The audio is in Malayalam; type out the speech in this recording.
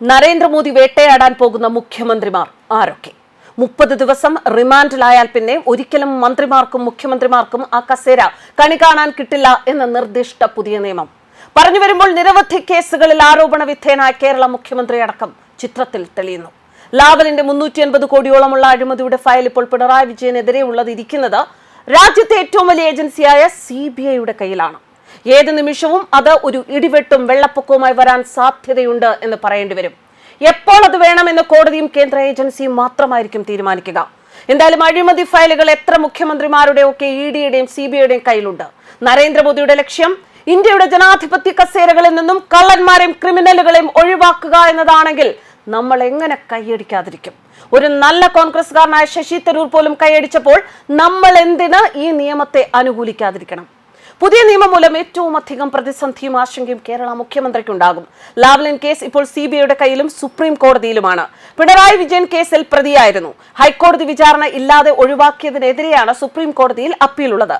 നരേന്ദ്രമോദി വേട്ടയാടാൻ പോകുന്ന മുഖ്യമന്ത്രിമാർ ആരൊക്കെ? 30 ദിവസം റിമാൻഡിലായാൽ പിന്നെ ഒരിക്കലും മന്ത്രിമാർക്കും മുഖ്യമന്ത്രിമാർക്കും ആ കസേര കണി കാണാൻ കിട്ടില്ല എന്ന നിർദ്ദിഷ്ട പുതിയ നിയമം പറഞ്ഞു വരുമ്പോൾ നിരവധി കേസുകളിൽ ആരോപണ വിധേയനായ കേരള മുഖ്യമന്ത്രി അടക്കം ചിത്രത്തിൽ തെളിയുന്നു. ലാവലിന്റെ 380 കോടിയോളമുള്ള അഴിമതിയുടെ ഫയൽ ഇപ്പോൾ പിണറായി വിജയനെതിരെ ഇരിക്കുന്നത് രാജ്യത്തെ ഏറ്റവും വലിയ ഏജൻസിയായ CBIയുടെ കയ്യിലാണ്. ഏത് നിമിഷവും അത് ഒരു ഇടിവെട്ടും വെള്ളപ്പൊക്കവുമായി വരാൻ സാധ്യതയുണ്ട് എന്ന് പറയേണ്ടി വരും. എപ്പോൾ അത് വേണമെന്ന് കോടതിയും കേന്ദ്ര ഏജൻസിയും മാത്രമായിരിക്കും തീരുമാനിക്കുക. എന്തായാലും അഴിമതി ഫയലുകൾ എത്ര മുഖ്യമന്ത്രിമാരുടെയൊക്കെ EDയുടെയും CBIയുടെയും കയ്യിലുണ്ട്. നരേന്ദ്രമോദിയുടെ ലക്ഷ്യം ഇന്ത്യയുടെ ജനാധിപത്യ കസേരകളിൽ നിന്നും കള്ളന്മാരെയും ക്രിമിനലുകളെയും ഒഴിവാക്കുക എന്നതാണെങ്കിൽ നമ്മൾ എങ്ങനെ കൈയടിക്കാതിരിക്കും? ഒരു നല്ല കോൺഗ്രസ്സുകാരനായ ശശി തരൂർ പോലും കൈയടിച്ചപ്പോൾ നമ്മൾ എന്തിന് ഈ നിയമത്തെ അനുകൂലിക്കാതിരിക്കണം? പുതിയ നിയമം മൂലം ഏറ്റവും അധികം പ്രതിസന്ധിയും ആശങ്കയും കേരള മുഖ്യമന്ത്രിക്കുണ്ടാകും. ലാവ്ലിൻ കേസ് ഇപ്പോൾ CBIയുടെ കയ്യിലും സുപ്രീം കോടതിയിലുമാണ്. പിണറായി വിജയൻ കേസിൽ പ്രതിയായിരുന്നു. ഹൈക്കോടതി വിചാരണ ഇല്ലാതെ ഒഴിവാക്കിയതിനെതിരെയാണ് സുപ്രീം കോടതിയിൽ അപ്പീലുള്ളത്.